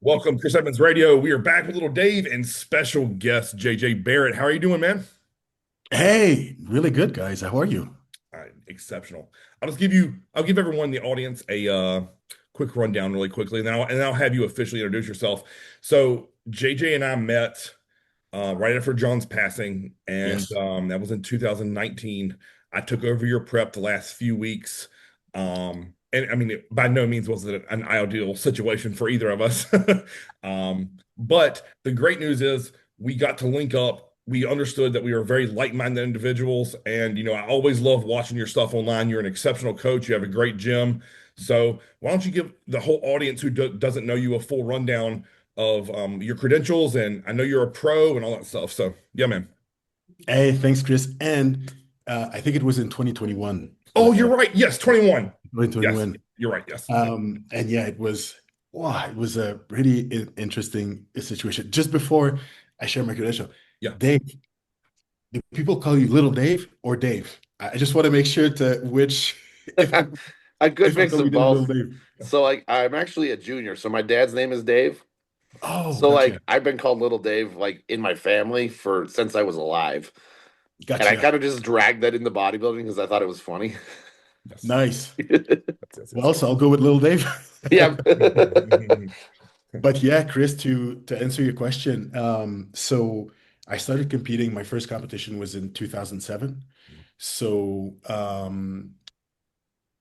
Welcome, Chris Edmonds Radio. We are back with little Dave and special guest JJ Barrett. How are you doing, man? Hey, really good, guys. How are you? Exceptional. I'll give everyone in the audience a quick rundown really quickly, and then I'll have you officially introduce yourself. So JJ and I met right after John's passing, and Yes. that was in 2019. I took over your prep the last few weeks. And I mean, it by no means was it an ideal situation for either of us. But the great news is we got to link up. We understood that we were very like-minded individuals. And, I always love watching your stuff online. You're an exceptional coach. You have a great gym. So why don't you give the whole audience who doesn't know you a full rundown of your credentials? And I know you're a pro and all that stuff. So, yeah, man. Hey, thanks, Chris. And I think it was in 2021. Oh, you're right. Yes, 21. Yes, 2021. you're right. Yes. And yeah, it was a really interesting situation. Just before I share my credential, Yeah. Dave, do people call you Little Dave or Dave? I just want to make sure to which if I'm A good if I'm mix calling of you Little both. Dave. So I'm actually a junior. So my dad's name is Dave. Oh, So gotcha. I've been called Little Dave in my family for since I was alive. And I Gotcha. kind of just dragged that into bodybuilding because I thought it was funny. Yes. Nice. Yes. Well, so I'll go with Little Dave. Yeah. But yeah, Chris, to answer your question, so I started competing. My first competition was in 2007. So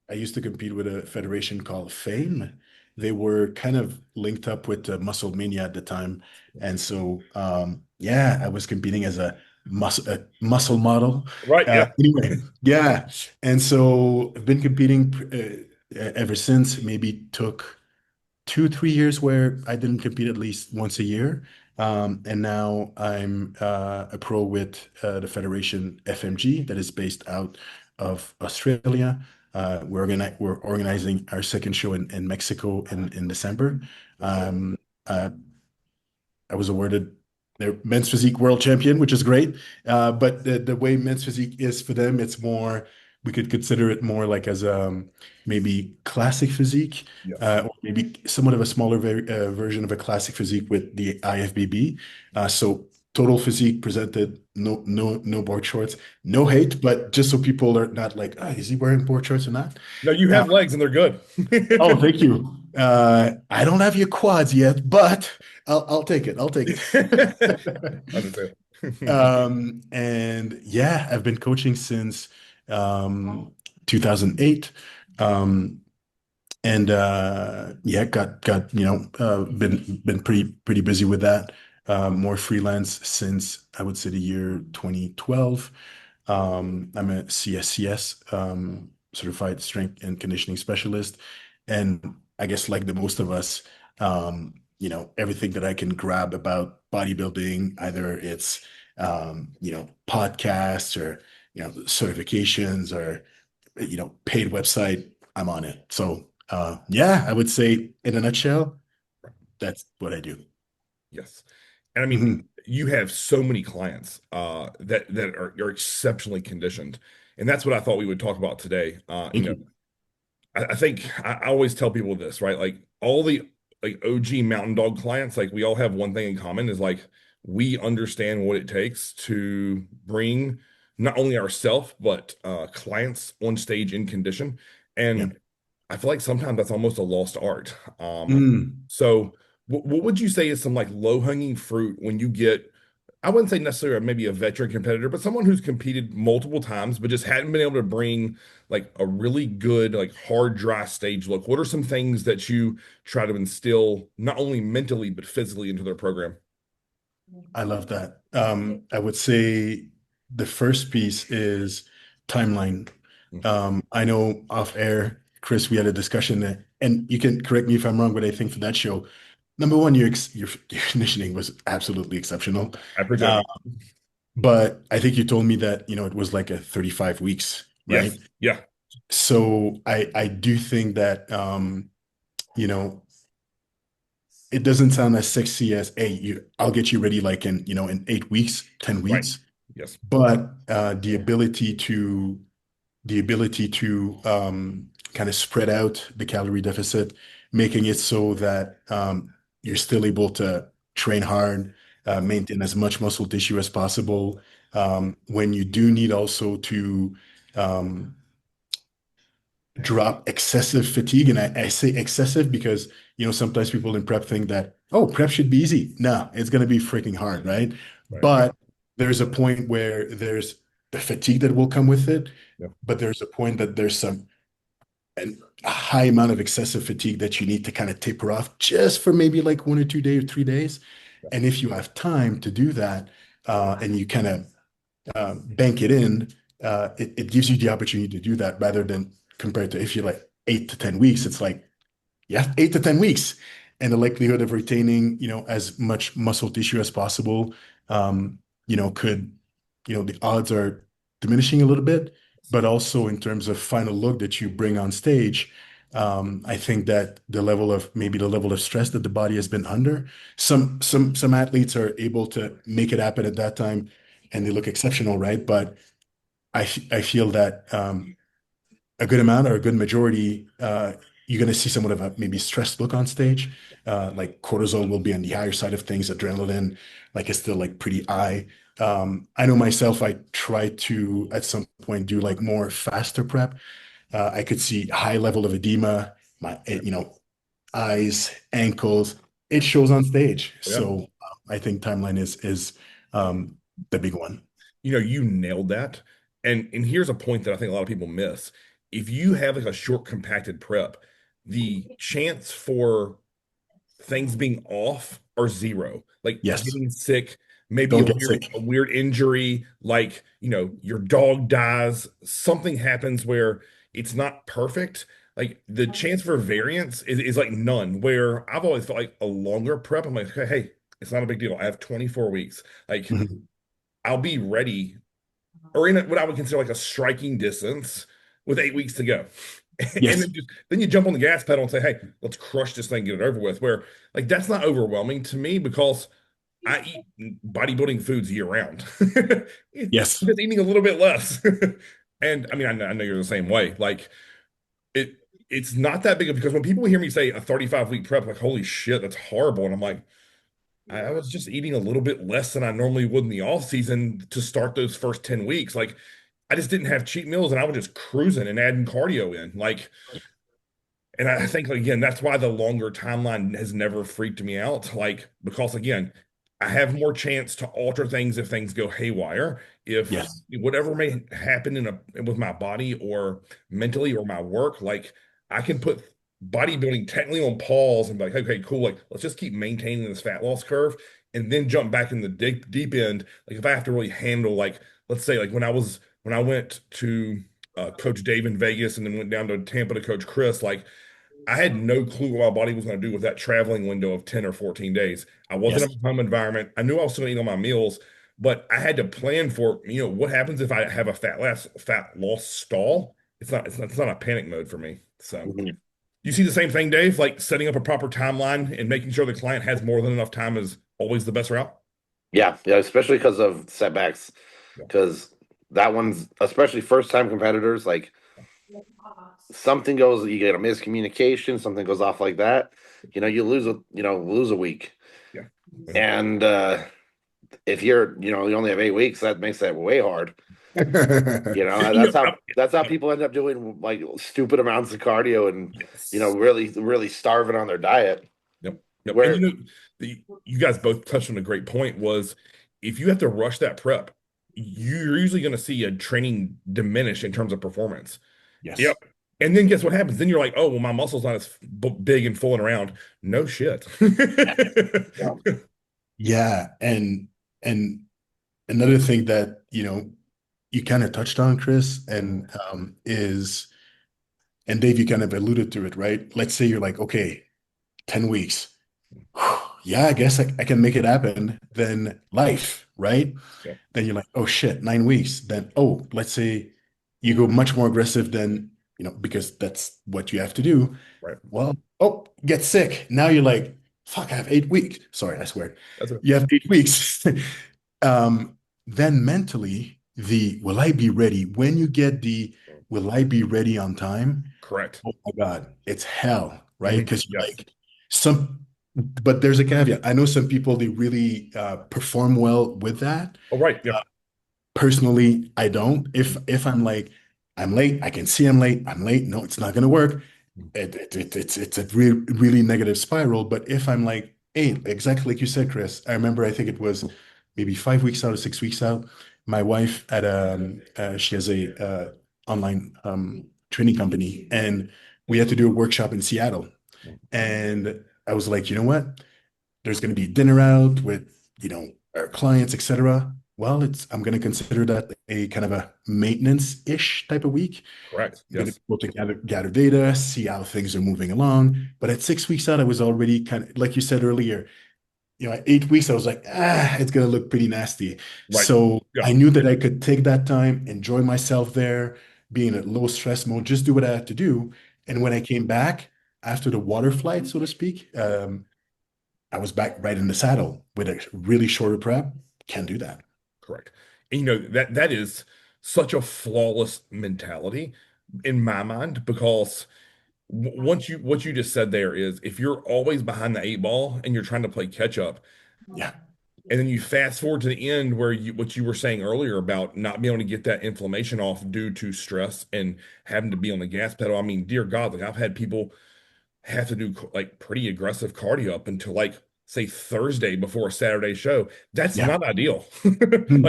I used to compete with a federation called Fame. They were kind of linked up with Muscle Mania at the time, and so yeah, I was competing as a muscle model. Right. Yeah. Anyway, yeah, and so I've been competing ever since. Maybe took 2, 3 years where I didn't compete at least once a year. And now I'm a pro with the Federation FMG that is based out of Australia. We're organizing our second show in Mexico in December. Um, uh, I was awarded their men's physique world champion, which is great. But the way men's physique is for them, it's more, we could consider it more like as maybe classic physique, Yes. or maybe somewhat of a smaller version of a classic physique with the IFBB. So total physique presented, no board shorts, no hate, but just so people are not like, oh, is he wearing board shorts or not? No, you Uh, have legs and they're good. oh, thank you. I don't have your quads yet, but I'll take it. I'll take it. Understand. And yeah, I've been coaching since 2008. Um, and yeah, got been pretty busy with that. More freelance since I would say the year 2012. I'm a CSCS certified strength and conditioning specialist, and I guess like the most of us, everything that I can grab about bodybuilding, either it's podcasts or certifications or paid website, I'm on it. So yeah, I would say in a nutshell, that's what I do. Yes. And I mean, Mhm. you have so many clients that are exceptionally conditioned. And that's what I thought we would talk about today. Thank you. I think I always tell people this, right? Like all the like OG Mountain Dog clients, like we all have one thing in common is like we understand what it takes to bring not only ourselves but clients on stage in condition. Yeah. And I feel like sometimes that's almost a lost art. Mm. So what would you say is some like low-hanging fruit when you get, I wouldn't say necessarily maybe a veteran competitor, but someone who's competed multiple times but just hadn't been able to bring like a really good, like hard, dry stage look? What are some things that you try to instill not only mentally but physically into their program? I love that. I would say the first piece is timeline. Mhm. I know off air, Chris, we had a discussion there, and you can correct me if I'm wrong, but I think for that show, number one, your conditioning was absolutely exceptional. I appreciate Uh, it. but I think you told me that, it was like a 35 weeks, right? Yes. Yeah. So I do think that you know, it doesn't sound as sexy as, hey, I'll get you ready like in 8 weeks, 10 Right. weeks. Yes. But the ability to kind of spread out the calorie deficit, making it so that you're still able to train hard, maintain as much muscle tissue as possible. When you do need also to um, drop excessive fatigue, and I say excessive because sometimes people in prep think that, oh, prep should be easy. No, it's going to be freaking hard, right? Right. But there's a point where there's the fatigue that will come with it, Yeah. but there's a point that there's a high amount of excessive fatigue that you need to kind of taper off just for maybe like 1 or 2 days or 3 days. Yeah. And if you have time to do that, and you kind of bank it in, it gives you the opportunity to do that rather than compared to if you're like 8 to 10 weeks, it's like, yeah, 8 to 10 weeks. And the likelihood of retaining, as much muscle tissue as possible, could, the odds are diminishing a little bit, but also in terms of final look that you bring on stage, I think that maybe the level of stress that the body has been under, some athletes are able to make it happen at that time and they look exceptional, right? But I feel that a good amount or a good majority, you're going to see somewhat of a maybe stressed look on stage. Like cortisol will be on the higher side of things. Adrenaline, like is still like pretty high. I know myself, I try to at some point do like more faster prep. I could see high level of edema, Yeah. eyes, ankles. It shows on stage. Yeah. So I think timeline is the big one. You nailed that. And here's a point that I think a lot of people miss. If you have like a short compacted prep, the chance for things being off are zero. Like Yes. getting sick, maybe Don't get sick. a weird injury, like, your dog dies, something happens where it's not perfect. Like the chance for variance is like none. Where I've always felt like a longer prep, I'm like, hey, it's not a big deal. I have 24 weeks. Like Mhm. I'll be ready or in what I would consider like a striking distance with 8 weeks to go. And Yes. then you jump on the gas pedal and say, hey, let's crush this thing, get it over with. Where like that's not overwhelming to me because I eat bodybuilding foods year round. Yes. Just eating a little bit less. And I mean, I know you're the same way. Like it it's not that big of because when people hear me say a 35-week prep, like, holy shit, that's horrible. And I'm like, I was just eating a little bit less than I normally would in the off season to start those first 10 weeks. Like I just didn't have cheat meals and I was just cruising and adding cardio in. Like, and I think again, that's why the longer timeline has never freaked me out. Like, because again, I have more chance to alter things if things go haywire. If Yes. whatever may happen with my body or mentally or my work, like I can put bodybuilding technically on pause and be like, okay, cool. Like, let's just keep maintaining this fat loss curve and then jump back in the deep end. Like, if I have to really handle, like, let's say, like when I went to Coach Dave in Vegas and then went down to Tampa to Coach Chris, like I had no clue what my body was going to do with that traveling window of 10 or 14 days. I wasn't Yes. in my home environment. I knew I was still eating all my meals, but I had to plan for, what happens if I have a fat loss stall? It's not a panic mode for me. So Mhm. you see the same thing, Dave? Like setting up a proper timeline and making sure the client has more than enough time is always the best route. Yeah, yeah, especially because of setbacks. Yeah. Because that one's especially first time competitors, like something goes, you get a miscommunication, something goes off like that, you lose a week. Yeah. Yeah. And if you only have 8 weeks, that makes that way hard. You know, That's how people end up doing like stupid amounts of cardio and yes. really really starving on their diet. Yep. Yep. And Where you guys both touched on a great point was if you have to rush that prep, you're usually going to see a training diminish in terms of performance. Yep. Yes. And then guess what happens? Then you're like, oh, well, my muscle's not as big and full and around. No shit. yeah, Yeah. And another thing that, you kind of touched on, Chris, and Dave, you kind of alluded to it, right? Let's say you're like, okay, 10 weeks. Yeah, I guess I can make it happen. Then life, right? Yep. Then you're like, oh shit, 9 weeks. Then, oh, let's say you go much more aggressive than, because that's what you have to do. Right. Well, oh, get sick. Now you're like, fuck, I have 8 weeks. Sorry, I swear. That's it. You have 8 weeks. Then mentally, the will I be ready? When you get the will I be ready on time? Correct. Oh my God, it's hell, right? Mhm. Because you're Yes. like, some. But there's a caveat. I know some people they really perform well with that. Oh, right. Yeah. Personally, I don't. If I'm like I'm late, I can see I'm late. I'm late. No, it's not gonna work. It's a really negative spiral. But if I'm like, hey, exactly like you said, Chris, I remember I think it was maybe 5 weeks out or 6 weeks out. My wife at she has a online training company, and we had to do a workshop in Seattle. And I was like, you know what? There's going to be dinner out with, our clients, etc. Well, I'm going to consider that a kind of a maintenance-ish type of week. Correct. I'm going to Yes. be able to gather data, see how things are moving along. But at 6 weeks out, I was already kind of, like you said earlier, at 8 weeks, I was like, it's going to look pretty nasty. Right. So Yeah. I knew that I could take that time, enjoy myself there, be in a low stress mode, just do what I had to do. And when I came back after the water flight, so to speak, I was back right in the saddle with a really shorter prep. Can't do that. Correct. And that is such a flawless mentality in my mind because once you what you just said there is if you're always behind the eight ball and you're trying to play catch up, Yeah. and then you fast forward to the end where you what you were saying earlier about not being able to get that inflammation off due to stress and having to be on the gas pedal. I mean, dear God, like I've had people have to do like pretty aggressive cardio up until like say Thursday before a Saturday show. That's Yeah. not ideal. Like Hmm.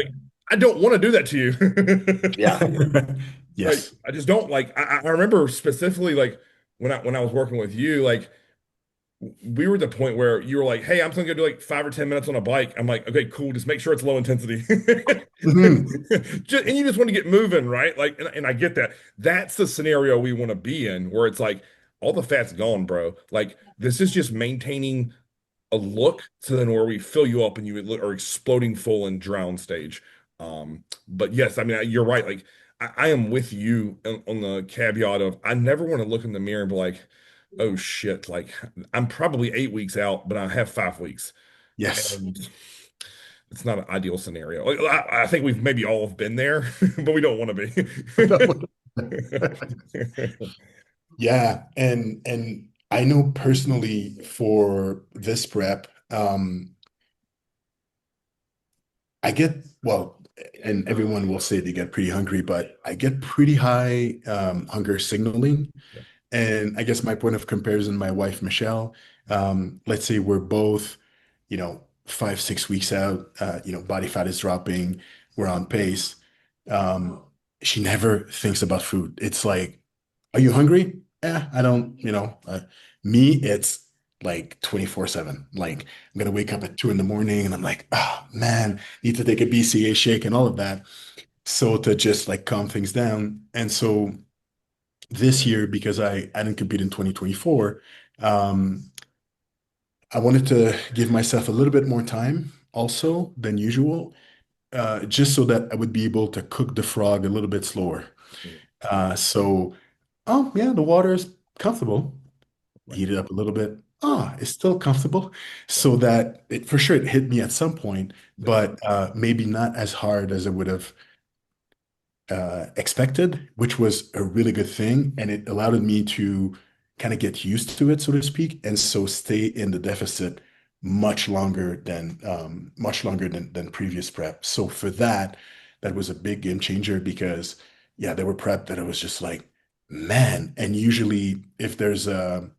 I don't want to do that to you. Yeah. Like Yes. I just don't like I remember specifically like when I was working with you, like we were at the point where you were like, "Hey, I'm just gonna go do like 5 or 10 minutes on a bike." I'm like, "Okay, cool. Just make sure it's low intensity." Hmm. And you just want to get moving, right? Like, and I get that. That's the scenario we want to be in, where it's like all the fat's gone, bro. Like this is just maintaining a look so then where we fill you up and you are exploding full and drown stage. But yes, I mean you're right. Like I am with you on the caveat of I never want to look in the mirror and be like, oh shit, like I'm probably 8 weeks out, but I have 5 weeks. Yes. And it's not an ideal scenario. Like, I think we've maybe all have been there, but we don't want to be. Yeah. And I know personally for this prep, I get, well, and everyone will say they get pretty hungry, but I get pretty high hunger signaling. And I guess my point of comparison, my wife, Michelle, let's say we're both, 5, 6 weeks out, body fat is dropping, we're on pace. Um, she never thinks about food. It's like, are you hungry? Yeah, I don't, me, it's like 24/7. Like I'm gonna wake up at 2 in the morning and I'm like, oh man, need to take a BCA shake and all of that. So to just like calm things down. And so this year, because I didn't compete in 2024, um, I wanted to give myself a little bit more time also than usual, just so that I would be able to cook the frog a little bit slower. So, oh yeah, the water is comfortable. Right. Heat it up a little bit. Ah, it's still comfortable. So that it for sure it hit me at some point, Yeah. but maybe not as hard as I would have expected, which was a really good thing. And it allowed me to kind of get used to it, so to speak, and so stay in the deficit much longer than previous prep. So for that, that was a big game changer because yeah, there were prep that I was just like, man. And usually if there's a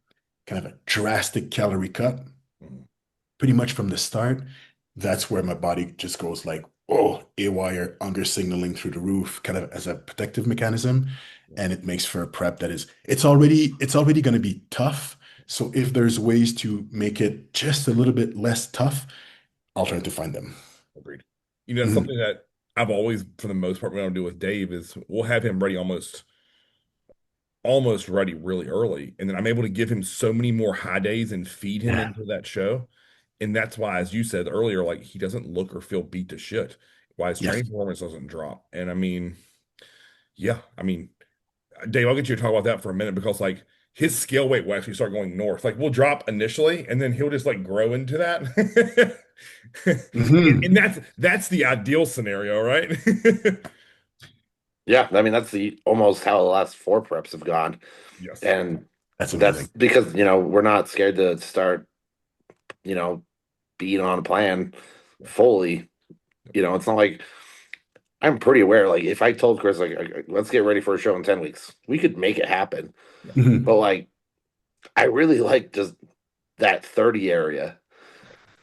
kind of a drastic calorie cut, Mhm. pretty much from the start, that's where my body just goes like, oh, A-wire, hunger signaling through the roof, kind of as a protective mechanism. And it makes for a prep that is, it's already going to be tough. So if there's ways to make it just a little bit less tough, I'll try to find them. Agreed. It's Mhm. something that I've always, for the most part, what I'll do with Dave is we'll have him ready almost ready really early. And then I'm able to give him so many more high days and feed him Yeah. into that show. And that's why, as you said earlier, like he doesn't look or feel beat to shit. Why his Yes. training performance doesn't drop. And I mean, yeah, I mean, Dave, I'll get you to talk about that for a minute because like his scale weight will actually start going north. Like we'll drop initially and then he'll just like grow into that. And Hmm. that's the ideal scenario, right? Yeah. I mean, that's the almost how the last four preps have gone. Yes. And That's that's amazing. because, we're not scared to start you know, being on a plan fully. It's not like I'm pretty aware. Like if I told Chris, like, let's get ready for a show in 10 weeks, we could make it happen. But Mhm. like, I really like just that 30 area,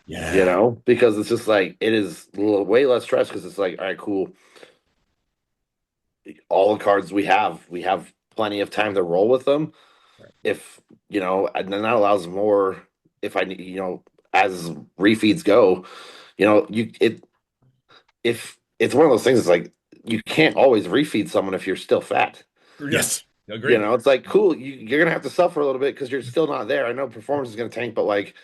Yeah. because it's just like it is a little, way less stress because it's like, all right, cool. All the cards we have plenty of time to roll with them. If and then that allows more. If I need, as refeeds go, you it if it's one of those things. It's like you can't always refeed someone if you're still fat. Yeah, Yes. agreed. It's like cool. You're gonna have to suffer a little bit because you're still not there. I know performance is gonna tank, but like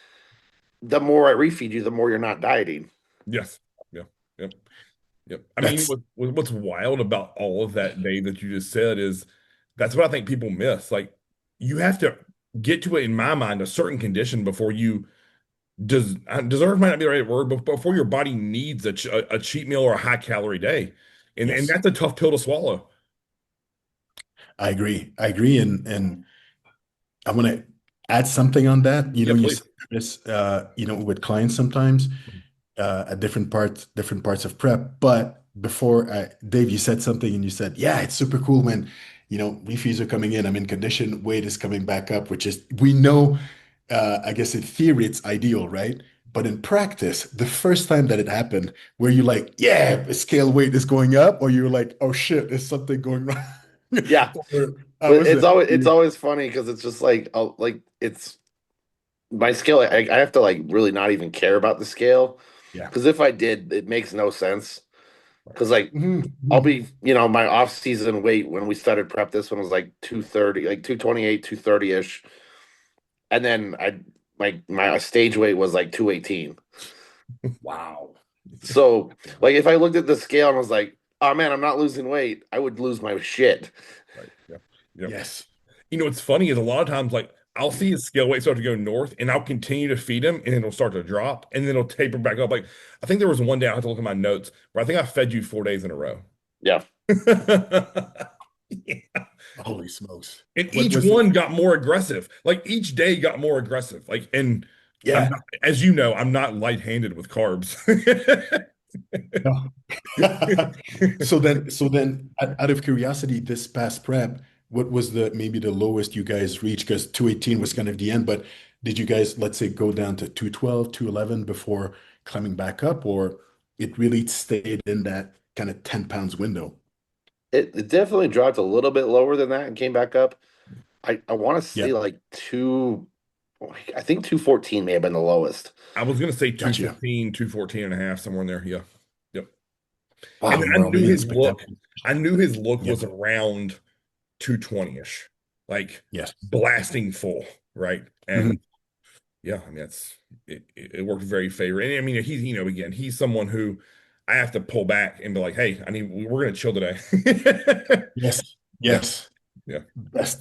the more I refeed you, the more you're not dieting. Yes. Yeah. Yep. Yep. I mean, That's what's wild about all of that, Dave, that you just said is that's what I think people miss. Like, you have to get to it, in my mind, a certain condition before you deserve might not be the right word, but before your body needs a cheat meal or a high calorie day, and yes. that's a tough pill to swallow. I agree. I agree. And I want to add something on that. Yeah, You please. said this, with clients sometimes at different parts of prep. But before, Dave, you said something and you said, yeah, it's super cool when, refeeds are coming in. I'm in condition, weight is coming back up, which is, we know, I guess in theory, it's ideal, right? But in practice, the first time that it happened, were you like, yeah, scale weight is going up, or you're like, oh shit, there's something going wrong? Yeah, Or how but was it's that? always it's always funny because it's just like, oh, like it's my scale. I have to like really not even care about the scale Yeah. because if I did, it makes no sense. Because like I'll Mhm. be, my off season weight when we started prep, this one was like 230, like 228, 230 ish, and then my stage weight was like 218. Wow. So like if I looked at the scale and was like, oh man, I'm not losing weight, I would lose my shit. Right. Yeah. Yep. Yes. What's funny is a lot of times, like, I'll see his scale weight start to go north, and I'll continue to feed him, and it'll start to drop, and then it'll taper back up. Like, I think there was one day I had to look at my notes where I think I fed you 4 days in a row. Yeah. Yeah. Holy smokes. And What each was the, one got more aggressive. Like each day got more aggressive. Like, and I'm yeah. not, as you know, I'm not light-handed with carbs. No. So then, out of curiosity, this past prep, what was the maybe the lowest you guys reached? Because 218 was kind of the end, but did you guys, let's say, go down to 212, 211 before climbing back up, or it really stayed in that kind of 10 pounds window? It definitely dropped a little bit lower than that and came back up. I want to Yeah, say like I think 214 may have been the lowest. I was gonna say gotcha. 215, 214 and a half, somewhere in there. Yeah. Yep. And Wow, I you are knew really in his look. spectacular. I knew his look Yeah, was around 220-ish, like yes. blasting full, right? And Mhm. yeah, I mean it worked very favor. And I mean he's again he's someone who I have to pull back and be like, hey, we're gonna chill today. Yes, Yeah, yes. yeah,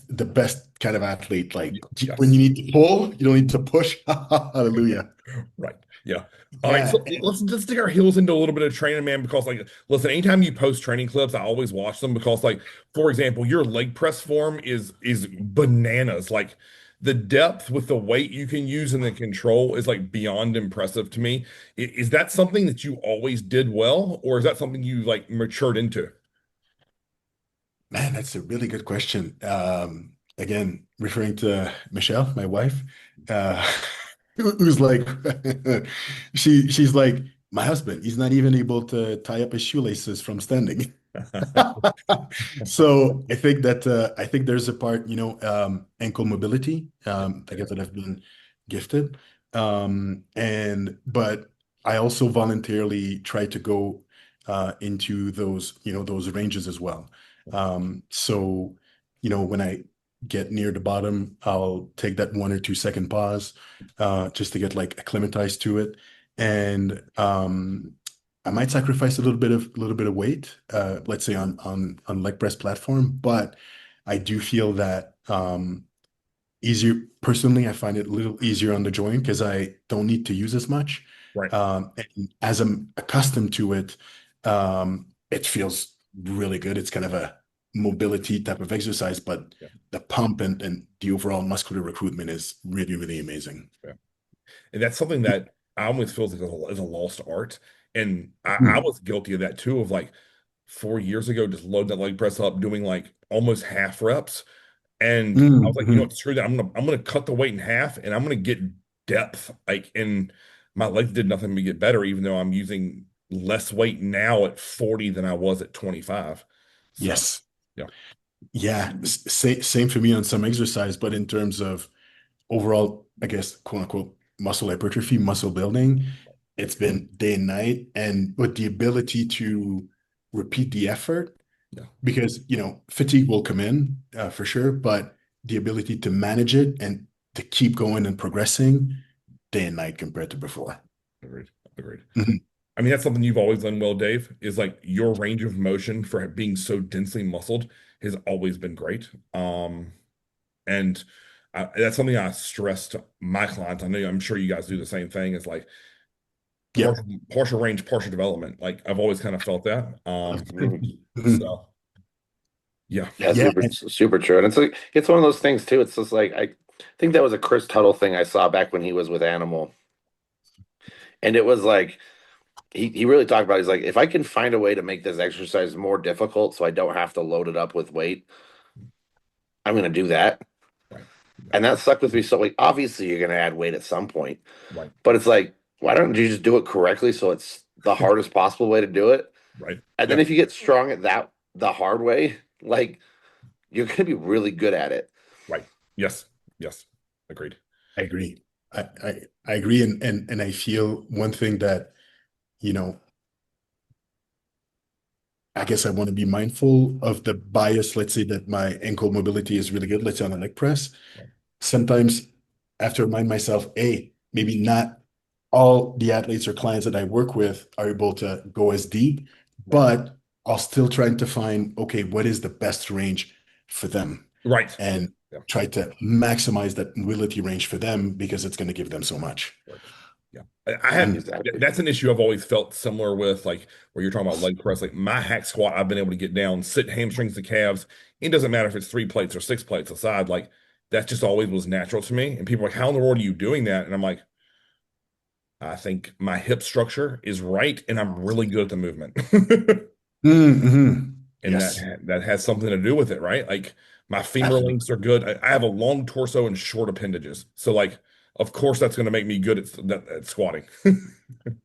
The best kind of athlete. Like when yes. you need to pull, you don't need to push. Hallelujah. Right. Yeah. All right. Yeah. So let's dig our heels into a little bit of training, man, because like listen, anytime you post training clips, I always watch them because like, for example, your leg press form is bananas. Like the depth with the weight you can use and the control is like beyond impressive to me. Is that something that you always did well, or is that something you like matured into? Man, that's a really good question. Again, referring to Michelle, my wife, uh, who's like, she's like, my husband, he's not even able to tie up his shoelaces from standing. So I think there's a part, ankle mobility, I guess that I've been gifted. And but I also voluntarily try to go into those, those ranges as well. So, when I get near the bottom, I'll take that 1 or 2 second pause, just to get like acclimatized to it. And I might sacrifice a little bit of weight, let's say on leg press platform, but I do feel that easier personally, I find it a little easier on the joint because I don't need to use as much. Right. And as I'm accustomed to it, it feels really good. It's kind of a mobility type of exercise, but Yeah. the pump and the overall muscular recruitment is really, really amazing. Yeah. And that's something that I always feel like is a lost art. And I Mm, was guilty of that too, of like 4 years ago, just loading that leg press up, doing like almost half reps. And I was like, you know mhm. what, screw that. I'm gonna cut the weight in half and I'm gonna get depth. Like, and my legs did nothing to get better, even though I'm using less weight now at 40 than I was at 25. So Yes. yeah, Yeah. Same for me on some exercise, but in terms of overall, I guess, quote unquote, muscle hypertrophy, muscle building, it's been day and night. And with the ability to repeat the effort, yeah, because, fatigue will come in for sure, but the ability to manage it and to keep going and progressing day and night compared to before. agreed, agreed. Mhm. I mean, that's something you've always done well, Dave, is like your range of motion for being so densely muscled has always been great. And that's something I stress to my clients. I know I'm sure you guys do the same thing. It's like Yep. partial range, partial development. Like I've always kind of felt that. Mhm. Mhm. So yeah, Yeah, Yeah. super true. And it's like it's one of those things too. It's just like I think that was a Chris Tuttle thing I saw back when he was with Animal. And it was like he really talked about, he's like, if I can find a way to make this exercise more difficult so I don't have to load it up with weight, I'm gonna do that. right. Yeah, And that stuck with me. So like obviously you're gonna add weight at some point, right, but it's like, why don't you just do it correctly so it's the hardest possible way to do it? right. And then Yeah, if you get strong at that the hard way, like you're gonna be really good at it. right. Yes, yes. Agreed. I agree. I agree. And I feel one thing that, you know, I guess I want to be mindful of the bias. Let's say that my ankle mobility is really good. Let's say on a leg press. Right, Sometimes I have to remind myself, hey, maybe not all the athletes or clients that I work with are able to go as deep, right, but I'll still trying to find, okay, what is the best range for them right. Yeah, and yeah. try to maximize that mobility range for them because it's going to give them so much. Right. Yeah. I have Mhm. Exactly. that's an issue I've always felt similar with, like where you're talking about leg press, like my hack squat, I've been able to get down, sit hamstrings to calves. It doesn't matter if it's 3 plates or 6 plates aside, like that just always was natural to me. And people are like, how in the world are you doing that? And I'm like, I think my hip structure is right and I'm really good at the movement. Mm-hmm. And that Yes, that has something to do with it, right? Like my femur absolutely. links are good. I have a long torso and short appendages. So like of course that's going to make me good at squatting.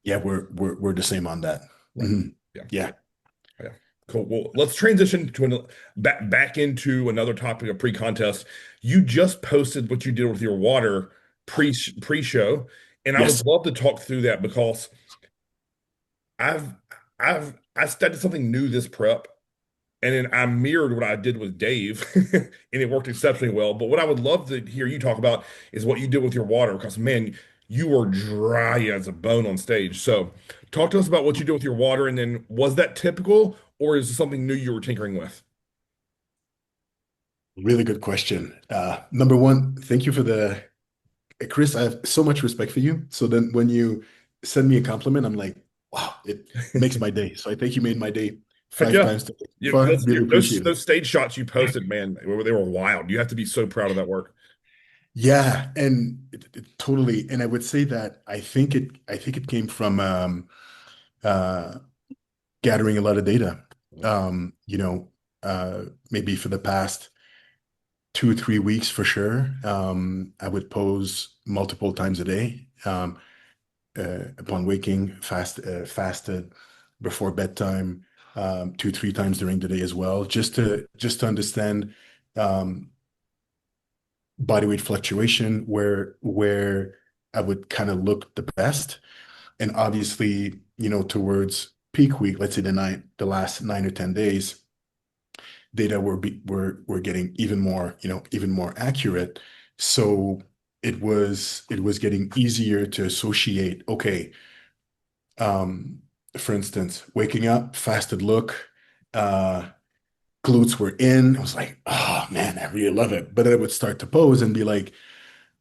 Yeah, we're the same on that. Right. Mhm. Yeah. Yeah. Yeah. Cool. Well, let's transition to back into another topic of pre-contest. You just posted what you did with your water pre-show, and I would Yes. love to talk through that because I've I studied something new this prep, and then I mirrored what I did with Dave, and it worked exceptionally well. But what I would love to hear you talk about is what you did with your water, because man, you were dry as a bone on stage. So talk to us about what you did with your water, and then was that typical, or is it something new you were tinkering with? Really good question. Number one, thank you for the Chris. I have so much respect for you. So then when you send me a compliment, I'm like, wow, it makes my day. So I think you made my day Heck five yeah. times today. Yeah, So I really those appreciate it. those stage shots you posted, man, they were wild. You have to be so proud of that work. Yeah, and totally. And I would say that I think it came from uh gathering a lot of data. Um, you know, maybe for the past 2, 3 weeks for sure. I would pose multiple times a day. Upon waking, fasted before bedtime, 2, 3 times during the day as well, just to understand um, body weight fluctuation, where I would kind of look the best, and obviously, towards peak week, let's say the last 9 or 10 days, data were getting even more accurate. So it was getting easier to associate, okay, um, for instance, waking up, fasted look, uh, glutes were in. I was like, oh man, I really love it. But then I would start to pose and be like,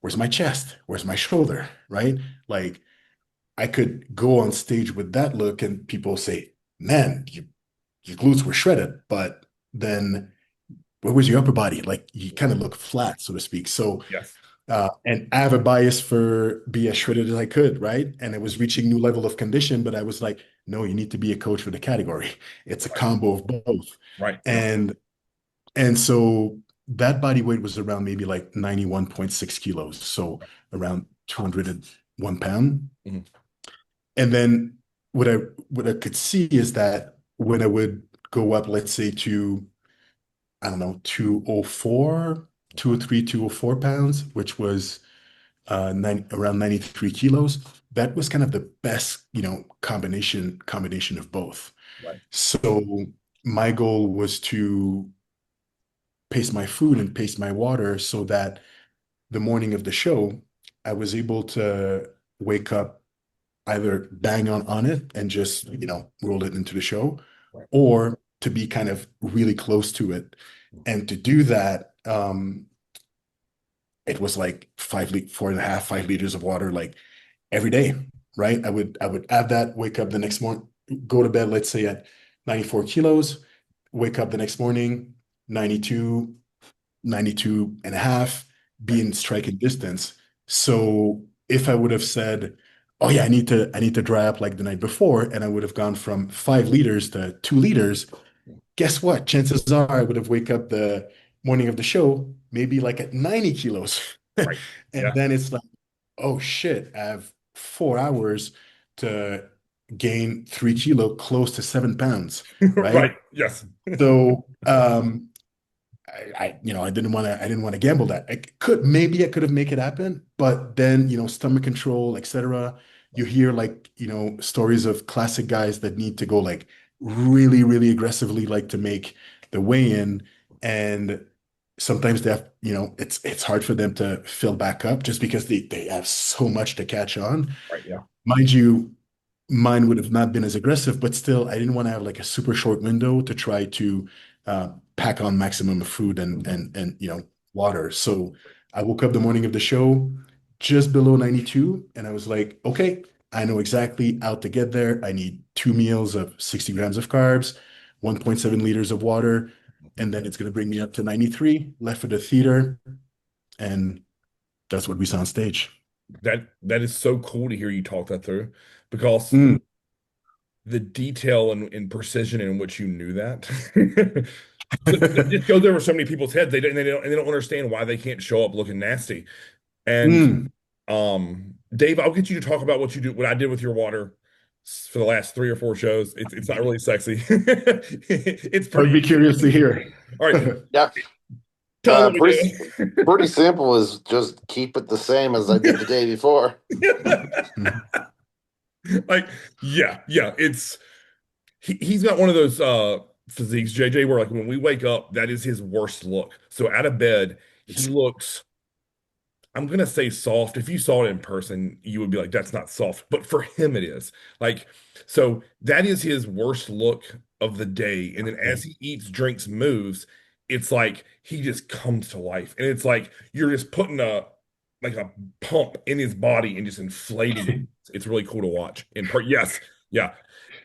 where's my chest? Where's my shoulder? Right? Like I could go on stage with that look and people say, man, your glutes were shredded. But then where was your upper body? Like you kind of look flat, so to speak. So Yes. And I have a bias for be as shredded as I could, right? And I was reaching new level of condition, but I was like, no, you need to be a coach for the category. It's a Right. combo of both. Right. Yeah. And so that body weight was around maybe like 91.6 kilos, so around 201 pound. Mhm. And then what I what I could see is that when I would go up, let's say to, I don't know, 204, 203, 204 pounds, which was around 93 kilos. That was kind of the best, combination of both. Right. So my goal was to pace my food and pace my water so that the morning of the show, I was able to wake up either bang on it and just, roll it into the show, Right. or to be kind of really close to it. And to do that, it was like 4.5, 5 liters of water, like every day, right? I would add that, wake up the next morning, go to bed, let's say at 94 kilos, wake up the next morning, 92, 92 and a half, be Right. in striking distance. So if I would have said, oh yeah, I need to dry up like the night before, and I would have gone from 5 liters to 2 liters, guess what? Chances are I would have wake up the morning of the show, maybe like at 90 kilos. Right. And Yeah. then it's like, oh shit, I have 4 hours to gain 3 kilo, close to 7 pounds, right? Right. Yes. So I didn't want to gamble that. Maybe I could have make it happen, but then, stomach control, etc. You hear like, stories of classic guys that need to go like really, really aggressively, like to make the weigh-in. And sometimes they have, it's hard for them to fill back up just because they have so much to catch on. Right. Yeah. Mind you, mine would have not been as aggressive, but still, I didn't want to have like a super short window to try to pack on maximum of food and water. So I woke up the morning of the show just below 92, and I was like, okay, I know exactly how to get there. I need 2 meals of 60 grams of carbs, 1.7 liters of water, and then it's going to bring me up to 93, left for the theater, and that's what we saw on stage. That is so cool to hear you talk that through because Mm, the detail and precision in which you knew that. It just goes over so many people's heads. They don't understand why they can't show up looking nasty. And mm. Dave, I'll get you to talk about what you do, what I did with your water for the last 3 or 4 shows. It's not really sexy. It's I would pretty be easy. curious to hear. All right, Yeah. tell them what Pretty we pretty simple is just keep it the same as I did the day before. do. Like, yeah, yeah. He's got one of those physiques, JJ, where like when we wake up, that is his worst look. So out of bed, he It's looks, I'm gonna say soft. If you saw it in person, you would be like, that's not soft. But for him, it is. Like, so that is his worst look of the day. And then as he eats, drinks, moves, it's like he just comes to life. And it's like you're just putting a pump in his body and just inflating it. It's really cool to watch. Yes, yeah.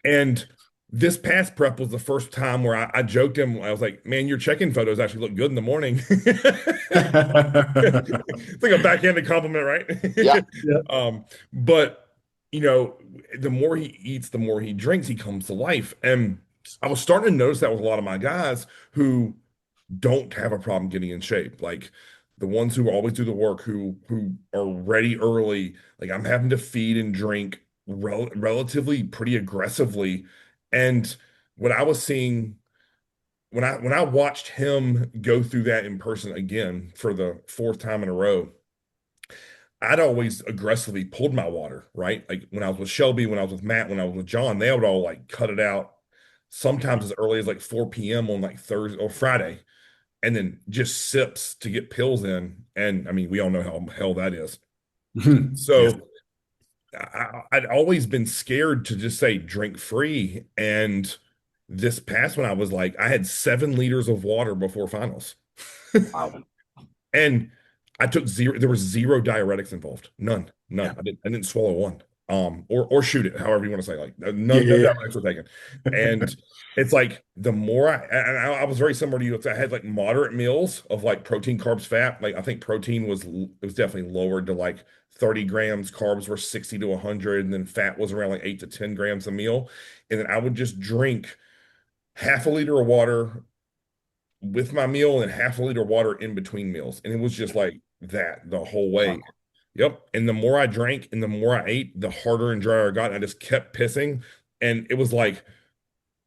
And this past prep was the first time where I joked him. I was like, "Man, your check-in photos actually look good in the morning." It's like a backhanded compliment, Yeah. right? Yeah. But the more he eats, the more he drinks, he comes to life. And I was starting to notice that with a lot of my guys who don't have a problem getting in shape. Like the ones who always do the work, who are ready early. Like I'm having to feed and drink relatively pretty aggressively. And what I was seeing when I watched him go through that in person again for the fourth time in a row, I'd always aggressively pulled my water, right? Like when I was with Shelby, when I was with Matt, when I was with John, they would all like cut it out sometimes as early as like 4 p.m. on like Thursday or Friday, and then just sips to get pills in. And I mean, we all know how hell that is. Yeah. So I'd always been scared to just say drink free. And this past one, I was like, I had 7 liters of water before finals. Wow. And I took zero, there was zero diuretics involved. None, Yeah. none. I didn't swallow one. or shoot it, however you want to say, like no Yeah, no yeah, downrights were taken. And it's like the more I was very similar to you. I had like moderate meals of like protein, carbs, fat. Like I think protein it was definitely lowered to like 30 grams, carbs were 60 to 100, and then fat was around like 8 to 10 grams a meal. And then I would just drink half a liter of water with my meal and half a liter of water in between meals. And it was just like that the whole yeah. way. Yep. And the more I drank and the more I ate, the harder and drier I got. And I just kept pissing. And it was like,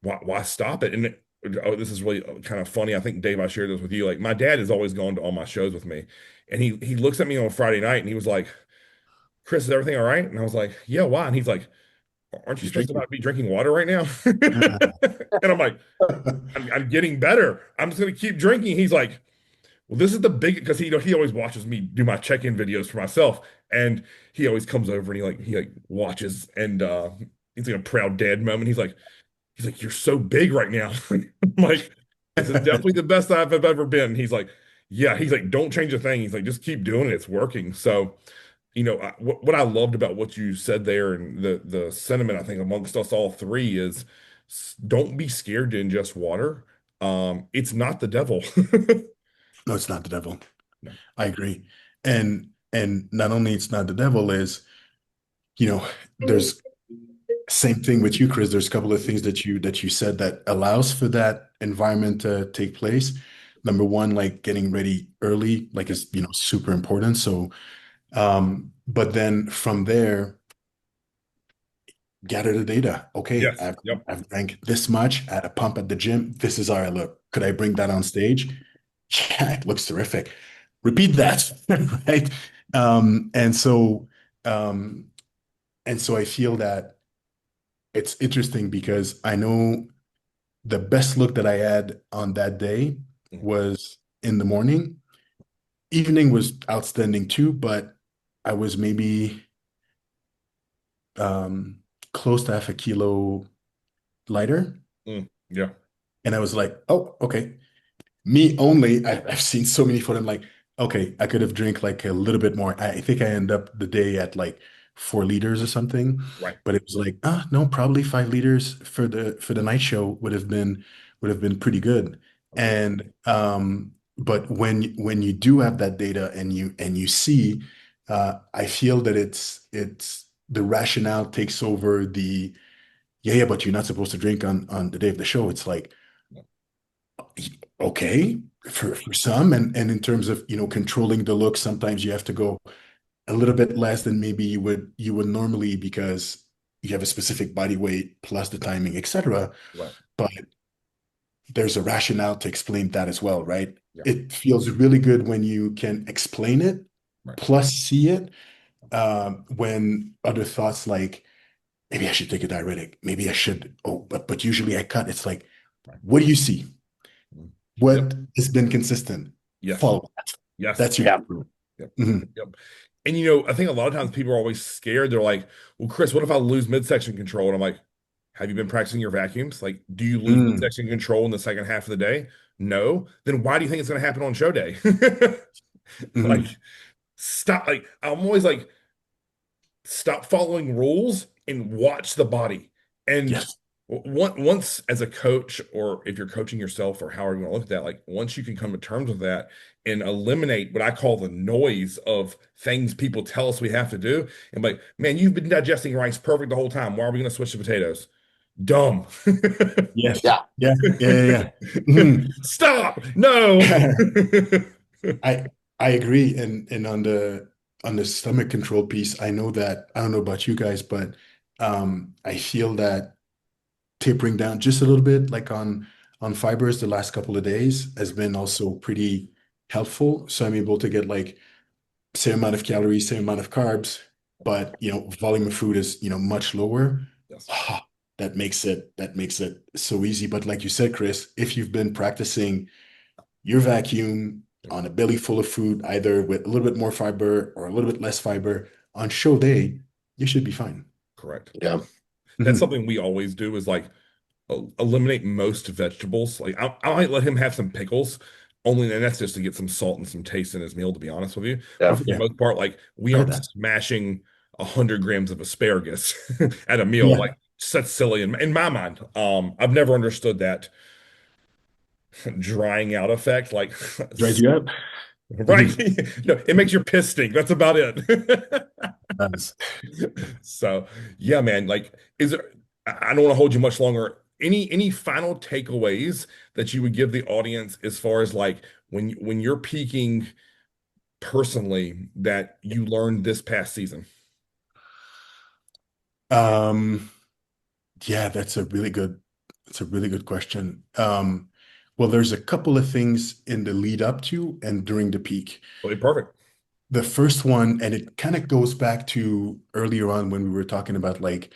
why stop it? Oh, this is really kind of funny. I think Dave, I shared this with you. Like my dad has always gone to all my shows with me. And he looks at me on Friday night and he was like, Chris, is everything all right? And I was like, yeah, why? And he's like, aren't you He's supposed to drinking. not be drinking water right now? Uh, And I'm like, I'm getting better. I'm just gonna keep drinking. He's like, well, this is the big because he always watches me do my check-in videos for myself, and he always comes over and he like watches and he's like a proud dad moment. He's like you're so big right now. I'm like, this is definitely the best I've ever been. He's like, yeah. He's like, don't change a thing. He's like, just keep doing it. It's working. So what I loved about what you said there and the sentiment I think amongst us all three is don't be scared to ingest water. It's not the devil. no, it's not the devil. No. I agree. And not only it's not the devil is, there's same thing with you, Chris. There's a couple of things that you said that allows for that environment to take place. Number one, like getting ready early, like Yep. is, super important. So, but then from there, gather the data. Okay, Yes. I've Yep. I've drank this much at a pump at the gym. This is how I look. Could I bring that on stage? Yeah, it looks terrific. Repeat that, right? Um, and so, um, and so I feel that it's interesting because I know the best look that I had on that day Mhm. was in the morning. Evening was outstanding too, but I was maybe um, close to half a kilo lighter. Yeah. And I was like, oh, okay. Me only. I've seen so many for them. Like, okay, I could have drank like a little bit more. I think I end up the day at like 4 liters or something. Right. But it was like, no, probably 5 liters for the night show would have been pretty good. Agreed. And but when you do have that data and you see, I feel that it's the rationale takes over the yeah, but you're not supposed to drink on the day of the show. It's like Yeah. okay for some and in terms of controlling the look sometimes you have to go a little bit less than maybe you would normally because you have a specific body weight plus the timing etc. Right. But there's a rationale to explain that as well, right? Yeah. It feels really good when you can explain it Right. plus see it, when other thoughts like maybe I should take a diuretic, maybe I should, oh but usually I cut. It's like Right. what do you see? Mhm. Yep. What has been consistent? Yes. Follow that. Yes. That's your Yeah. guru. Yep. Mhm. Yep. And I think a lot of times people are always scared. They're like, well, Chris, what if I lose midsection control? And I'm like, have you been practicing your vacuums? Like, do you lose Mm. midsection control in the second half of the day? No. Then why do you think it's going to happen on show day? Like, Mhm. stop. Like, I'm always like, stop following rules and watch the body. And Yes. once as a coach, or if you're coaching yourself, or however you want to look at that, like once you can come to terms with that and eliminate what I call the noise of things people tell us we have to do, and like, man, you've been digesting rice perfect the whole time. Why are we going to switch to potatoes? Dumb. Yes. Yeah. Yeah. Yeah. Yeah. Yeah. Stop. No. Mhm. I I agree. And on the stomach control piece, I know that I don't know about you guys, but I feel that tapering down just a little bit, like on fibers the last couple of days has been also pretty helpful. So I'm able to get like same amount of calories, same amount of carbs, but volume of food is much lower. Yes. Ah, that makes it so easy. But like you said, Chris, if you've been practicing your vacuum on a belly full of food, either with a little bit more fiber or a little bit less fiber, on show day, you should be fine. Correct. Yeah. That's Mhm. something we always do is like eliminate most vegetables. Like I might let him have some pickles, only and that's just to get some salt and some taste in his meal, to be honest with you. But Yeah. for the Yeah, most part, like we try aren't that. smashing. 100 grams of asparagus at a meal. Yeah. Like, that's silly in my mind. I've never understood that drying out effect. Like, Dried you up? right? Mhm. No, it makes your piss stink. That's about it. Nice. So, yeah, man. Like, is there? I don't want to hold you much longer. Any final takeaways that you would give the audience as far as like when you're peaking personally that you learned this past season? Um, yeah, that's a really good question. Well, there's a couple of things in the lead up to and during the peak. Okay, perfect. The first one, and it kind of goes back to earlier on when we were talking about like,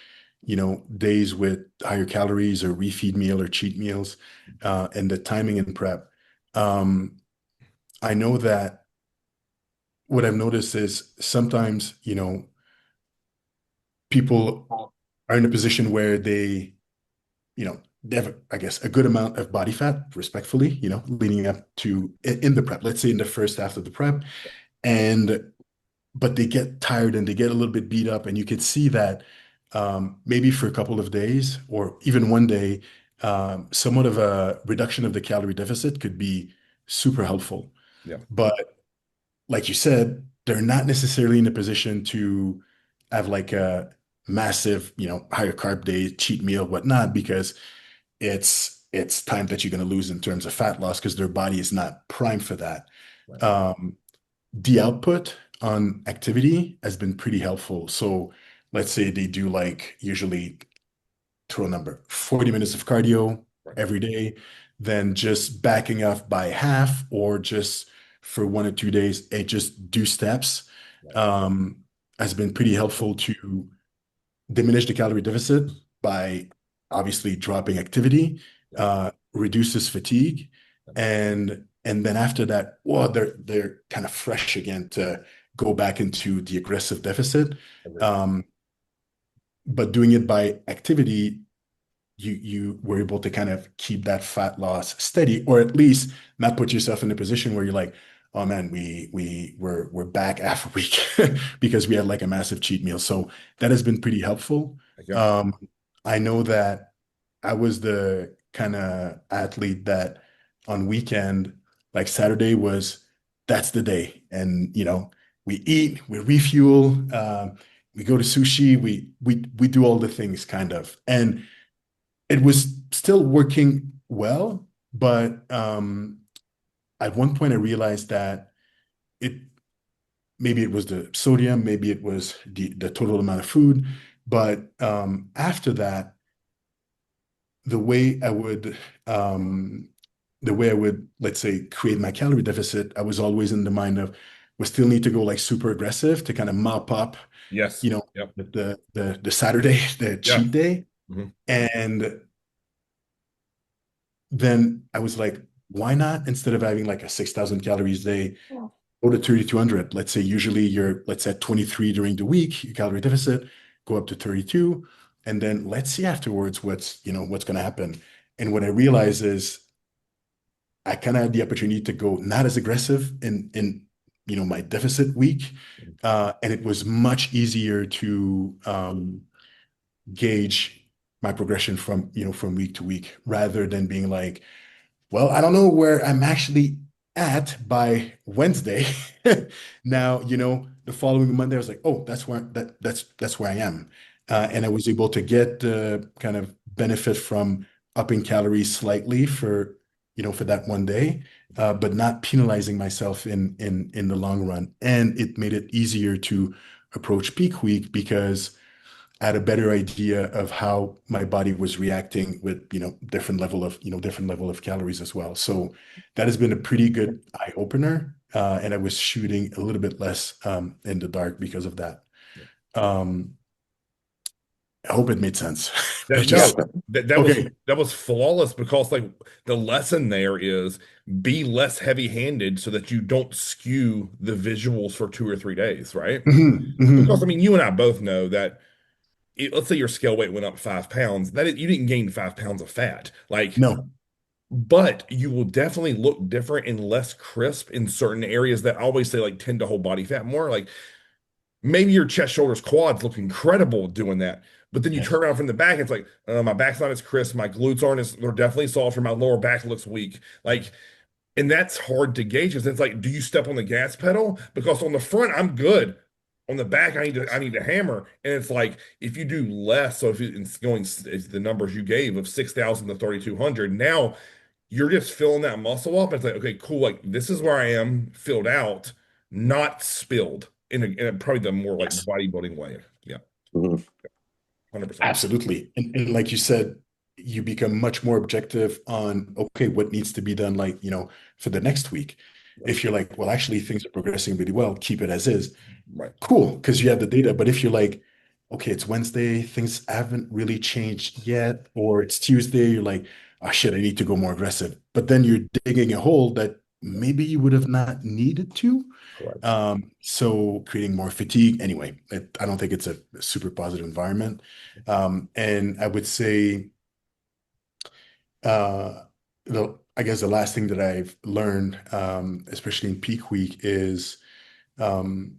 days with higher calories or refeed meal or cheat meals, and the timing and prep. Um, I know that what I've noticed is sometimes, people are in a position where they have, I guess, a good amount of body fat, respectfully, leading up to in the prep, let's say in the first half of the prep. And but they get tired and they get a little bit beat up, and you can see that maybe for a couple of days or even one day, somewhat of a reduction of the calorie deficit could be super helpful. Yeah, But like you said, they're not necessarily in a position to have like a massive, higher carb day, cheat meal, whatnot, because it's time that you're going to lose in terms of fat loss because their body is not primed for that. right. Um, the output on activity has been pretty helpful. So let's say they do like usually throw a number, 40 minutes of cardio Right. every day, then just backing off by half or just for 1 or 2 days, and just do steps Right. um, has been pretty helpful to diminish the calorie deficit by obviously dropping activity, Yeah. reduces fatigue, Yeah. and then after that, well, they're kind of fresh again to go back into the aggressive deficit. Agreed. Um, but doing it by activity, you were able to kind of keep that fat loss steady, or at least not put yourself in a position where you're like, oh man, we're back half a week because we had like a massive cheat meal. So that has been pretty helpful. Yeah. Um, I know that I was the kind of athlete that on weekend, like Saturday was that's the day. And we eat, we refuel, we go to sushi, we do all the things kind of. And it was still working well, but at one point I realized that it maybe it was the sodium, maybe it was the total amount of food, but after that, the way I would the way I would, let's say, create my calorie deficit, I was always in the mind of we still need to go like super aggressive to kind of mop up, Yes. you know, Yep. the Saturday, the Yeah. cheat day. Mhm. And then I was like, why not instead of having like a 6,000 calories day, go to 3,200. Let's say usually you're, let's say 23 during the week, your calorie deficit, go up to 32. And then let's see afterwards what's going to happen. And what I realize is I kind of had the opportunity to go not as aggressive in my deficit week. And it was much easier to gauge my progression from week to week rather than being like, well, I don't know where I'm actually at by Wednesday. Now, the following Monday, I was like, oh, that's where I am. And I was able to get the kind of benefit from upping calories slightly for that one day, but not penalizing myself in the long run. And it made it easier to approach peak week because I had a better idea of how my body was reacting with, different level of calories as well. So that has been a pretty good eye opener. And I was shooting a little bit less in the dark because of that. Um, I hope it made sense. I That Yeah. just, no, okay. that was flawless because like the lesson there is be less heavy-handed so that you don't skew the visuals for 2 or 3 days, right? Mhm, Because I mhm. mean, you and I both know that let's say your scale weight went up 5 pounds, you didn't gain 5 pounds of fat. Like, No, but you will definitely look different and less crisp in certain areas that I always say like tend to hold body fat more. Like maybe your chest, shoulders, quads look incredible doing that. But then you Yes. turn around from the back, it's like, my back's not as crisp, my glutes aren't as, they're definitely softer, my lower back looks weak. Like, and that's hard to gauge. It's like, do you step on the gas pedal? Because on the front, I'm good. On the back, I need to hammer. And it's like, if you do less, so if it's going, it's the numbers you gave of 6,000 to 3,200, now you're just filling that muscle up. It's like, okay, cool. Like, this is where I am filled out, not spilled in a probably the more like Yes. bodybuilding way. Yeah, Mhm. 100%. Absolutely. And like you said, you become much more objective on, okay, what needs to be done, like, for the next week. Yeah, If you're like, well, actually, things are progressing really well, keep it as is. right. Cool, because you have the data. But if you're like, okay, it's Wednesday, things haven't really changed yet, or it's Tuesday, you're like, oh shit, I need to go more aggressive. But then you're digging a hole that Yeah, maybe you would have not needed to. correct. So creating more fatigue. Anyway, I don't think it's a super positive environment. And I would say, uh, I guess the last thing that I've learned, especially in peak week, is um,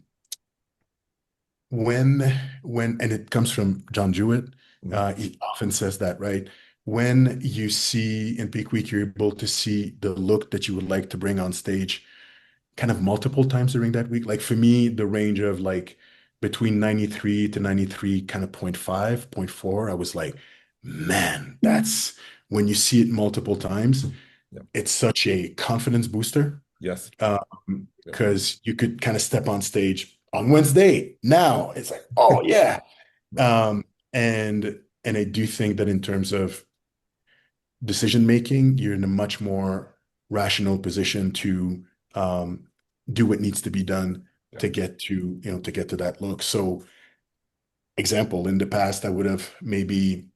when and it comes from John Jewett. Mhm. He often says that, right? When you see in peak week, you're able to see the look that you would like to bring on stage kind of multiple times during that week. Like for me, the range of like between 93 to 93, kind of point 0.5, point 0.4, I was like, man, that's when you see it multiple times, Yeah. it's such a confidence booster. Yes. Yeah. Because you could kind of step on stage on Wednesday. Now it's like, oh yeah. Right. Um, and I do think that in terms of decision making, you're in a much more rational position to do what needs to be done Yeah. to get to that look. So, example, in the past, I would have maybe,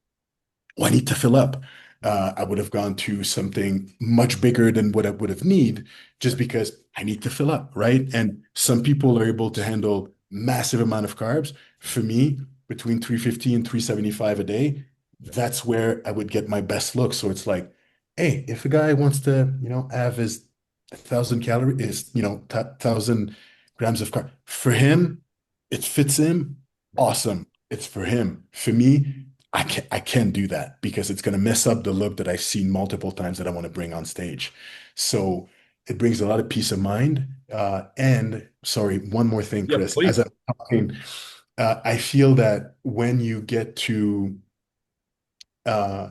oh, I need to fill up. I would have gone to something much bigger than what I would have need just Right. because I need to fill up, right? And some people are able to handle massive amount of carbs. For me, between 350 and 375 a day, Yeah. that's where I would get my best look. So it's like, hey, if a guy wants to, have his 1,000 calories, is, 1,000 grams of carb, for him, it fits him, Right. awesome. It's for him. For me, I can't do that because it's going to mess up the look that I've seen multiple times that I want to bring on stage. So it brings a lot of peace of mind. And sorry, one more thing, Yeah, Chris. As please. I'm talking, I feel that uh,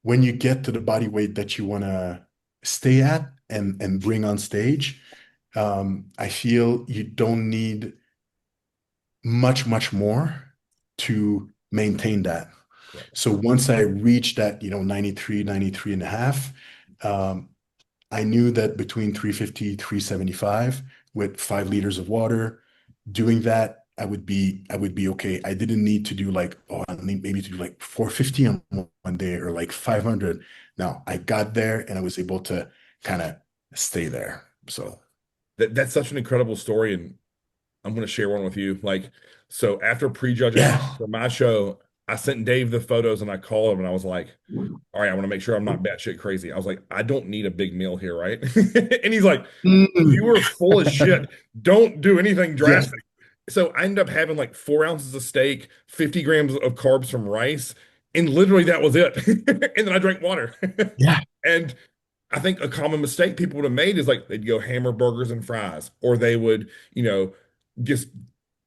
when you get to the body weight that you want to stay at and bring on stage, I feel you don't need much more to maintain that. Correct. So once I reached that, 93 and a half, um, I knew that between 350, 375 with 5 liters of water, doing that, I would be okay. I didn't need to do like, oh, I need maybe to do like 450 on one day or like 500. No, I got there and I was able to kind of stay there. So That's such an incredible story, and I'm going to share one with you. Like, so after prejudging yeah, for my show, I sent Dave the photos and I called him and I was like, all right, I want to make sure I'm not batshit crazy. I was like, I don't need a big meal here, right? And he's like, you mm. are full of shit. Don't do anything Yes, drastic. So I ended up having like 4 ounces of steak, 50 grams of carbs from rice, and literally that was it. And then I drank water. yeah, And I think a common mistake people would have made is like they'd go hamburgers and fries, or they would, just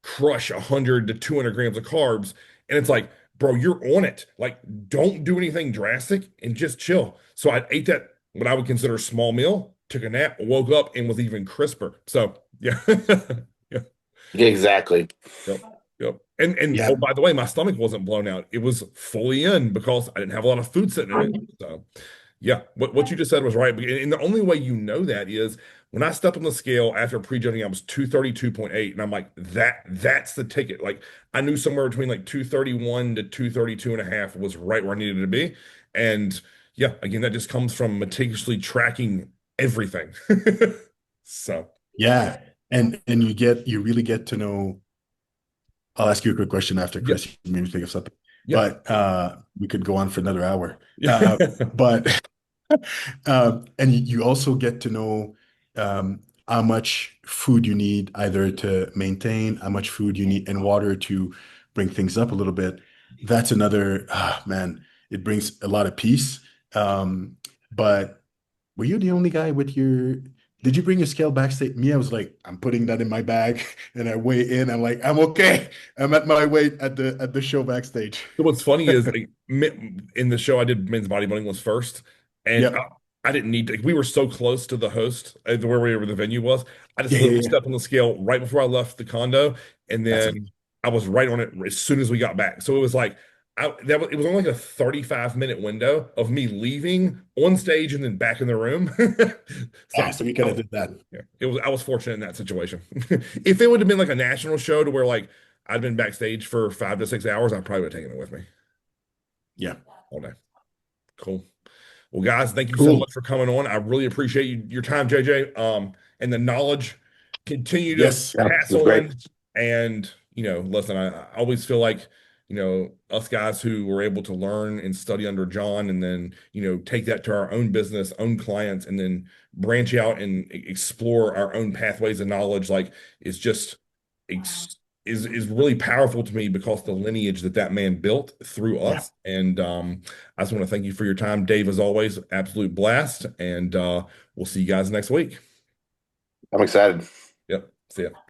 crush 100 to 200 grams of carbs. And it's like, bro, you're on it. Like, don't do anything drastic and just chill. So I ate that, what I would consider a small meal, took a nap, woke up, and was even crisper. So, yeah. Yeah. Exactly. Yep. Yep. And yeah. oh, by the way, my stomach wasn't blown out. It was fully in because I didn't have a lot of food sitting in it. So, yeah, what you just said was right. And the only way you know that is when I stepped on the scale after prejudging, I was 232.8. And I'm like, that's the ticket. Like I knew somewhere between like 231 to 232 and a half was right where I needed to be. And yeah, again, that just comes from meticulously tracking everything. So Yeah. And you really get to know. I'll ask you a quick question after yeah, Chris. You made me think of something. yeah, But we could go on for another hour. yeah. But and you also get to know, how much food you need either to maintain, how much food you need, and water to bring things up a little bit. That's another, man, it brings a lot of peace. But were you the only guy with your, did you bring your scale backstage? Me, I was like, I'm putting that in my bag and I weigh in. I'm like, I'm okay. I'm at my weight at the show backstage. So what's funny is like in the show I did men's bodybuilding was first, and Yep. I didn't need to. Like, we were so close to the host where the venue was. I just Yeah, yeah, literally yeah. stepped on the scale right before I left the condo, and That's then amazing. I was right on it as soon as we got back. So it was like it was only like a 35-minute window of me leaving on stage and then back in the room. So Ah, so we could have did that. yeah, it was I was fortunate in that situation. If it would have been like a national show to where like I'd been backstage for 5 to 6 hours, I probably would have taken it with me Yeah. all day. Cool. Well, guys, thank you so Cool. much for coming on. I really appreciate your time, JJ. And the knowledge. Continue to Yes. Yeah, it pass was great. on. And listen, I always feel like us guys who were able to learn and study under John, and then take that to our own business, own clients, and then branch out and explore our own pathways of knowledge. Like, is just is really powerful to me because the lineage that man built through Yeah. us. And I just want to thank you for your time, Dave. As always, absolute blast. And we'll see you guys next week. I'm excited. Yep. See ya.